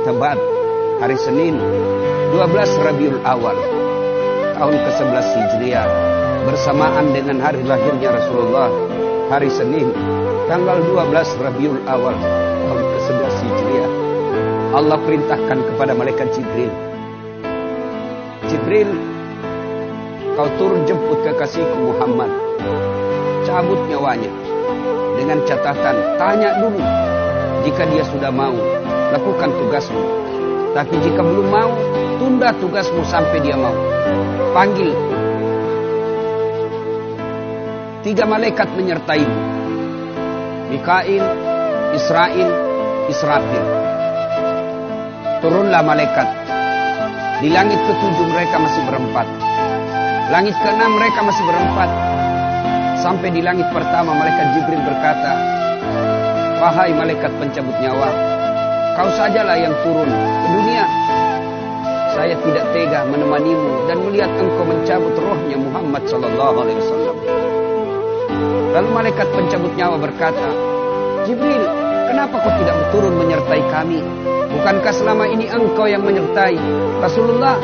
Tepat hari Senin 12 Rabiul Awal tahun ke-11 Hijriah, bersamaan dengan hari lahirnya Rasulullah, hari Senin tanggal 12 Rabiul Awal tahun ke-11 Hijriah, Allah perintahkan kepada malaikat Jibril, Jibril, kau turun jemput kekasihku Muhammad, cabut nyawanya, dengan catatan tanya dulu, jika dia sudah mau lakukan tugasmu, tapi jika belum mau tunda tugasmu sampai dia mau. Panggil 3 malaikat menyertaimu, Mikail, Israil, Israfil. Turunlah malaikat. Di langit ke-7 mereka masih berempat, langit ke-6 mereka masih berempat. Sampai di langit pertama malaikat Jibril berkata, wahai malaikat pencabut nyawa, kau sajalah yang turun ke dunia. Saya tidak tega menemanimu dan melihat engkau mencabut rohnya Muhammad sallallahu alaihi wasallam. Lalu malaikat pencabut nyawa berkata, Jibril, kenapa kau tidak turun menyertai kami? Bukankah selama ini engkau yang menyertai Rasulullah?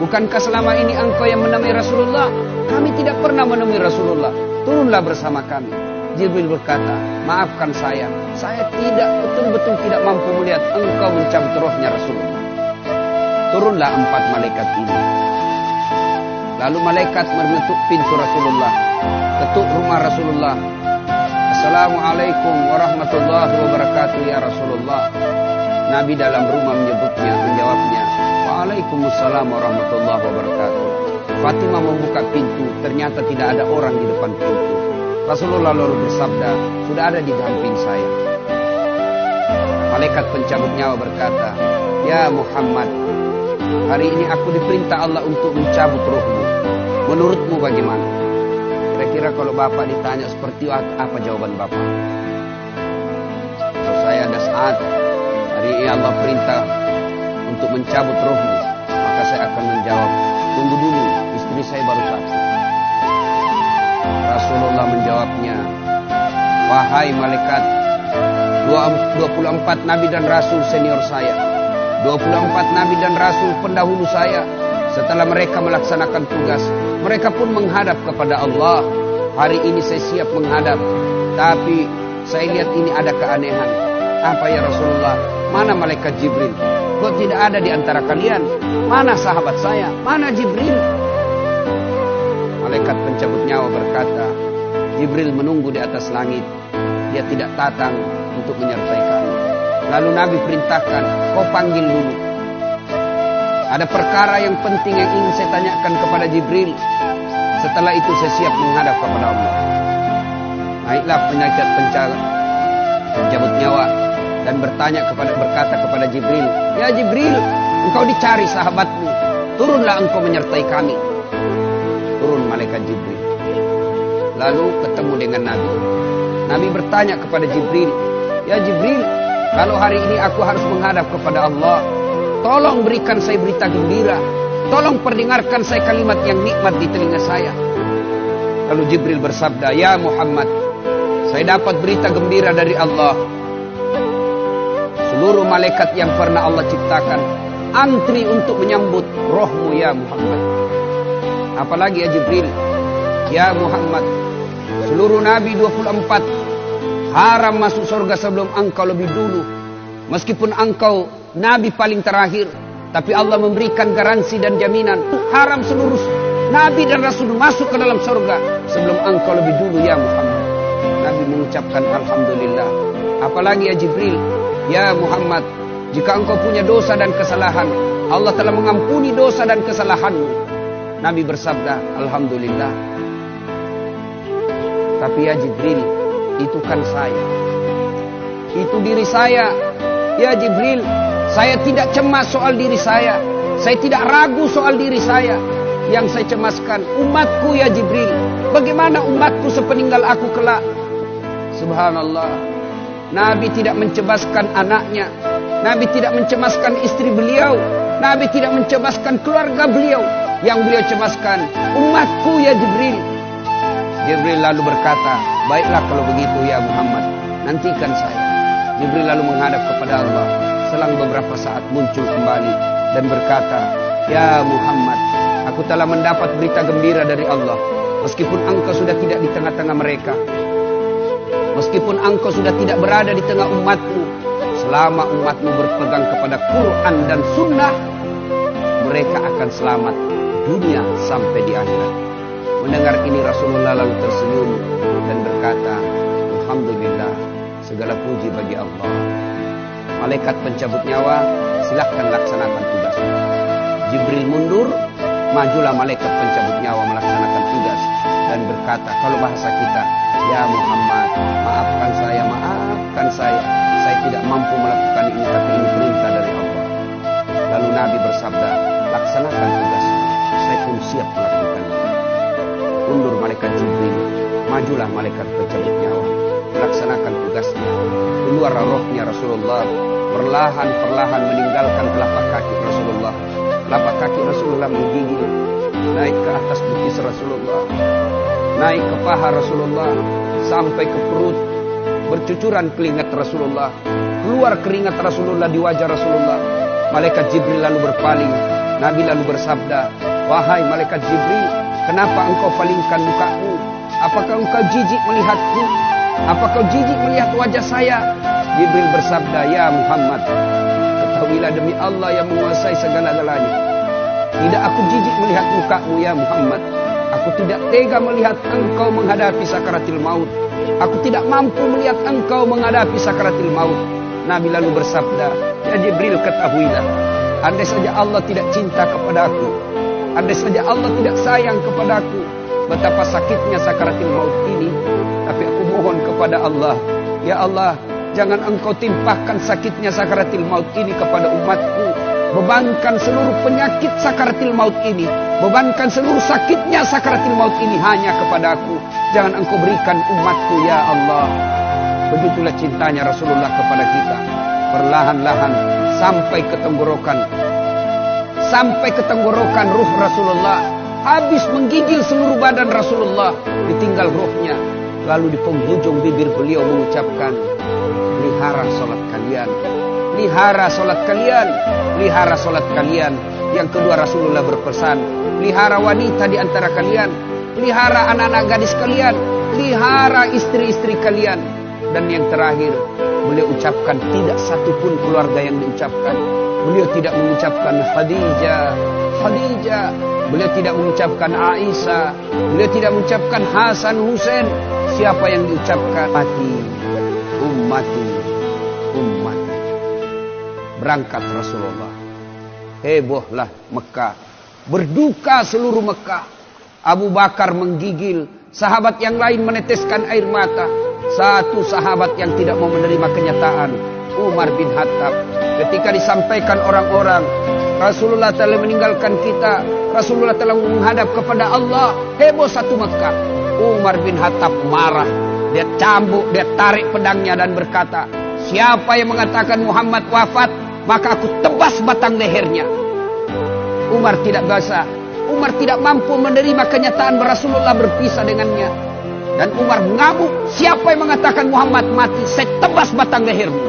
Bukankah selama ini engkau yang menemui Rasulullah? Kami tidak pernah menemui Rasulullah. Turunlah bersama kami. Jibril berkata, maafkan saya tidak betul-betul tidak mampu melihat engkau mencabut rohnya Rasulullah. Turunlah 4 malaikat ini. Lalu malaikat mengetuk pintu Rasulullah, ketuk rumah Rasulullah. Assalamualaikum warahmatullahi wabarakatuh ya Rasulullah. Nabi dalam rumah menjawabnya, waalaikumsalam warahmatullahi wabarakatuh. Fatimah membuka pintu, ternyata tidak ada orang di depan pintu. Rasulullah lalu bersabda, sudah ada di samping saya. Malaikat pencabut nyawa berkata, ya Muhammad, hari ini aku diperintah Allah untuk mencabut rohmu. Menurutmu bagaimana? Kira-kira kalau Bapak ditanya seperti apa jawaban Bapak? Kalau saya ada saat hari ini Allah perintah untuk mencabut rohmu, maka saya akan menjawab, tunggu dulu, istri saya baru sakit. Rasulullah menjawabnya, wahai malaikat, 24 nabi dan rasul senior saya, 24 nabi dan rasul pendahulu saya, setelah mereka melaksanakan tugas, mereka pun menghadap kepada Allah. Hari ini saya siap menghadap, tapi saya lihat ini ada keanehan. Apa ya Rasulullah? Mana malaikat Jibril? Kok tidak ada di antara kalian? Mana sahabat saya? Mana Jibril? Malaikat pencabut nyawa berkata, Jibril menunggu di atas langit. Dia tidak datang untuk menyertai kami. Lalu Nabi perintahkan, kau panggil dulu. Ada perkara yang penting yang ingin saya tanyakan kepada Jibril. Setelah itu saya siap menghadap kepada Allah. Naiklah malaikat pencabut nyawa dan berkata kepada Jibril, ya Jibril, engkau dicari sahabatmu. Turunlah engkau menyertai kami. Turun malaikat Jibril. Lalu ketemu dengan Nabi. Nabi bertanya kepada Jibril, ya Jibril, kalau hari ini aku harus menghadap kepada Allah, tolong berikan saya berita gembira. Tolong perdengarkan saya kalimat yang nikmat di telinga saya. Lalu Jibril bersabda, ya Muhammad, saya dapat berita gembira dari Allah. Seluruh malaikat yang pernah Allah ciptakan antri untuk menyambut rohmu ya Muhammad. Apalagi ya Jibril, ya Muhammad, seluruh nabi 24 haram masuk surga sebelum engkau lebih dulu. Meskipun engkau nabi paling terakhir, tapi Allah memberikan garansi dan jaminan haram seluruh nabi dan rasul masuk ke dalam surga sebelum engkau lebih dulu ya Muhammad. Nabi mengucapkan alhamdulillah. Apalagi ya Jibril, ya Muhammad, jika engkau punya dosa dan kesalahan, Allah telah mengampuni dosa dan kesalahanmu. Nabi bersabda, alhamdulillah. Tapi ya Jibril, itu kan saya, itu diri saya. Ya Jibril, saya tidak cemas soal diri saya. Saya tidak ragu soal diri saya. Yang saya cemaskan umatku ya Jibril. Bagaimana umatku sepeninggal aku kelak? Subhanallah. Nabi tidak mencemaskan anaknya. Nabi tidak mencemaskan istri beliau. Nabi tidak mencemaskan keluarga beliau. Yang beliau cemaskan umatku ya Jibril. Jibril lalu berkata, baiklah kalau begitu ya Muhammad, nantikan saya. Jibril lalu menghadap kepada Allah. Selang beberapa saat muncul kembali dan berkata, "Ya Muhammad, aku telah mendapat berita gembira dari Allah. Meskipun engkau sudah tidak di tengah-tengah mereka, meskipun engkau sudah tidak berada di tengah umatmu, selama umatmu berpegang kepada Quran dan Sunnah, mereka akan selamat dunia sampai di akhirat." Mendengar ini Rasulullah lalu tersenyum dan berkata, "Alhamdulillah, segala puji bagi Allah. Malaikat pencabut nyawa, silahkan laksanakan tugasmu." Jibril mundur, majulah malaikat pencabut nyawa melaksanakan tugas dan berkata, kalau bahasa kita, "Ya Muhammad, maafkan saya tidak mampu melakukan ini, tapi ini perintah dari Allah." Lalu Nabi bersabda, "Laksanakan tugasmu, saya pun siap melakukannya." Mundur malaikat Jibril, majulah malaikat pencabut nyawa melaksanakan tugasnya. Keluar rohnya Rasulullah, perlahan-perlahan meninggalkan telapak kaki Rasulullah. Telapak kaki Rasulullah menggigil, naik ke atas betis Rasulullah, naik ke paha Rasulullah, sampai ke perut. Bercucuran keringat Rasulullah, keluar keringat Rasulullah di wajah Rasulullah. Malaikat Jibril lalu berpaling. Nabi lalu bersabda, "Wahai malaikat Jibril, kenapa engkau palingkan mukamu? Apakah engkau jijik melihatku? Apakah kau jijik melihat wajah saya?" Jibril bersabda, "Ya Muhammad, ketahuilah demi Allah yang menguasai segala-galanya, tidak aku jijik melihat mukamu ya Muhammad. Aku tidak tega melihat engkau menghadapi sakaratil maut. Aku tidak mampu melihat engkau menghadapi sakaratil maut." Nabi lalu bersabda, "Ya Jibril, ketahuilah, andai saja Allah tidak cinta kepadaku, andai saja Allah tidak sayang kepadaku, betapa sakitnya sakaratil maut ini. Tapi aku mohon kepada Allah, ya Allah, jangan engkau timpahkan sakitnya sakaratil maut ini kepada umatku. Bebankan seluruh penyakit sakaratil maut ini, bebankan seluruh sakitnya sakaratil maut ini hanya kepadaku. Jangan engkau berikan umatku ya Allah." Begitulah cintanya Rasulullah kepada kita. Perlahan-lahan sampai ke tenggorokan ruh Rasulullah. Habis menggigil seluruh badan Rasulullah, ditinggal ruhnya. Lalu di penghujung bibir beliau mengucapkan, "Pelihara salat kalian, pelihara salat kalian, pelihara salat kalian." Yang kedua Rasulullah berpesan, pelihara wanita di antara kalian, pelihara anak-anak gadis kalian, pelihara istri-istri kalian. Dan yang terakhir, beliau ucapkan, tidak satupun keluarga yang diucapkan. Beliau tidak mengucapkan Khadijah, Khadijah. Beliau tidak mengucapkan Aisyah. Beliau tidak mengucapkan Hasan, Husain. Siapa yang diucapkan? Ummati, ummati, ummati. Berangkat Rasulullah. Hebohlah Mekah. Berduka seluruh Mekah. Abu Bakar menggigil. Sahabat yang lain meneteskan air mata. Satu sahabat yang tidak mau menerima kenyataan, Umar bin Khattab. Ketika disampaikan orang-orang, Rasulullah telah meninggalkan kita, Rasulullah telah menghadap kepada Allah, heboh satu Mekah. Umar bin Khattab marah. Dia cambuk, dia tarik pedangnya dan berkata, "Siapa yang mengatakan Muhammad wafat, maka aku tebas batang lehernya." Umar tidak biasa. Umar tidak mampu menerima kenyataan Rasulullah berpisah dengannya. Dan Umar mengamuk, "Siapa yang mengatakan Muhammad mati, saya tebas batang lehermu."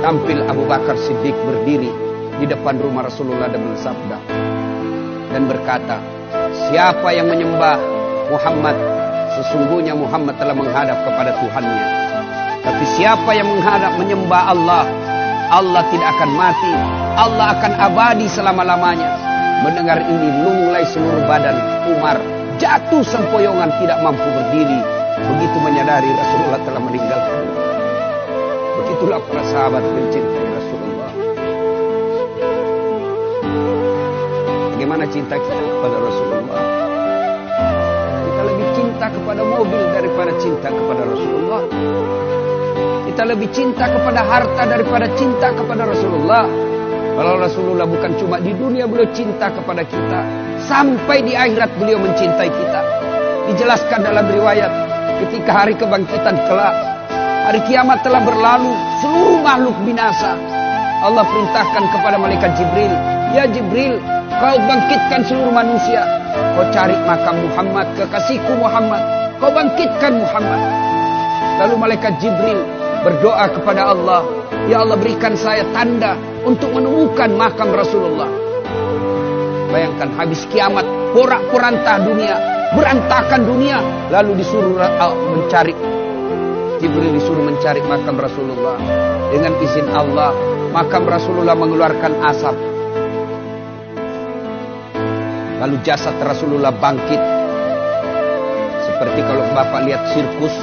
Tampil Abu Bakar Siddiq berdiri di depan rumah Rasulullah dan bersabda dan berkata, "Siapa yang menyembah Muhammad, sesungguhnya Muhammad telah menghadap kepada Tuhannya. Tapi siapa yang menyembah Allah, Allah tidak akan mati, Allah akan abadi selama-lamanya." Mendengar ini, lunglai seluruh badan Umar, jatuh sempoyongan, tidak mampu berdiri. Begitu menyadari Rasulullah telah meninggalkan. Begitulah para sahabat mencintai Rasulullah. Bagaimana cinta kita kepada Rasulullah? Kita lebih cinta kepada mobil daripada cinta kepada Rasulullah. Kita lebih cinta kepada harta daripada cinta kepada Rasulullah. Kalau Rasulullah bukan cuma di dunia beliau cinta kepada kita, sampai di akhirat beliau mencintai kita. Dijelaskan dalam riwayat, ketika hari kebangkitan kelak, hari kiamat telah berlalu, seluruh makhluk binasa. Allah perintahkan kepada malaikat Jibril, "Ya Jibril, kau bangkitkan seluruh manusia. Kau cari makam Muhammad, kekasihku Muhammad. Kau bangkitkan Muhammad." Lalu malaikat Jibril berdoa kepada Allah, Ya Allah, berikan saya tanda untuk menemukan makam Rasulullah. Bayangkan habis kiamat, porak-poranda dunia, berantakan dunia, lalu disuruh mencari. Jibril disuruh mencari makam Rasulullah. Dengan izin Allah, makam Rasulullah mengeluarkan asap. Lalu jasad Rasulullah bangkit. Seperti kalau Bapak lihat sirkus,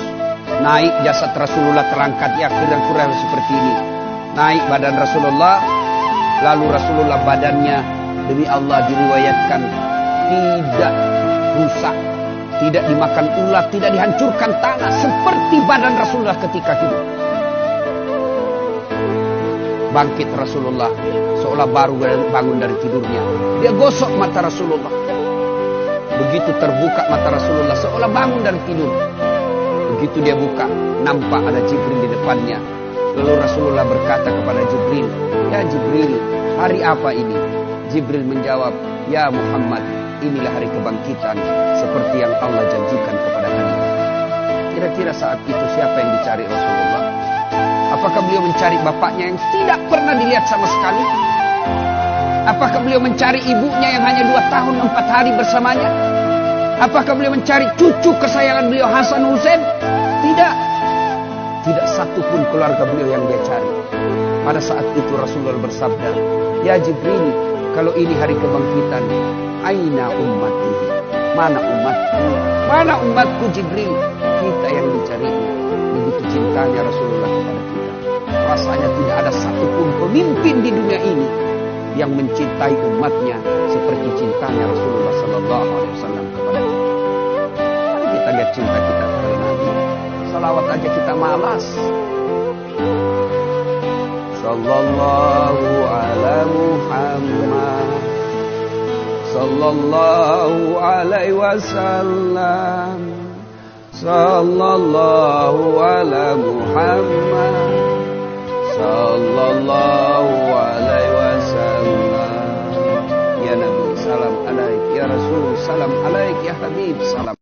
naik jasad Rasulullah terangkat, ya kira-kira seperti ini. Naik badan Rasulullah, lalu Rasulullah badannya demi Allah diriwayatkan tidak rusak, tidak dimakan ular, tidak dihancurkan tanah, seperti badan Rasulullah ketika hidup. Bangkit Rasulullah seolah baru bangun dari tidurnya. Dia gosok mata Rasulullah. Begitu terbuka mata Rasulullah seolah bangun dari tidur. Begitu dia buka, nampak ada Jibril di depannya. Lalu Rasulullah berkata kepada Jibril, "Ya Jibril, hari apa ini?" Jibril menjawab, "Ya Muhammad, inilah hari kebangkitan seperti yang Allah janjikan kepada kami." Kira-kira saat itu siapa yang dicari Rasulullah? Apakah beliau mencari bapaknya yang tidak pernah dilihat sama sekali? Apakah beliau mencari ibunya yang hanya 2 tahun 4 hari bersamanya? Apakah beliau mencari cucu kesayangan beliau Hasan Hussein? Tidak. Tidak satu pun keluarga beliau yang dia cari. Pada saat itu Rasulullah bersabda, "Ya Jibril, kalau ini hari kebangkitan, aina ummati? Mana umatku? Mana umatku Jibril?" Kita yang dicarinya. Begitu cintanya Rasulullah kepada kita. Rasanya tidak ada satupun pemimpin di dunia ini yang mencintai umatnya seperti cintanya Rasulullah Sallallahu Alaihi Wasallam kepada kita. Mari kita lihat cinta kita kepada Nabi. Salawat aja kita malas. Sallallahu ala Muhammad, Sallallahu alaihi wasallam, Sallallahu ala Muhammad, Sallallahu alaihi wasallam. Ya Nabi, salam alaik. Ya Rasul, salam alaik. Ya Habib, salam.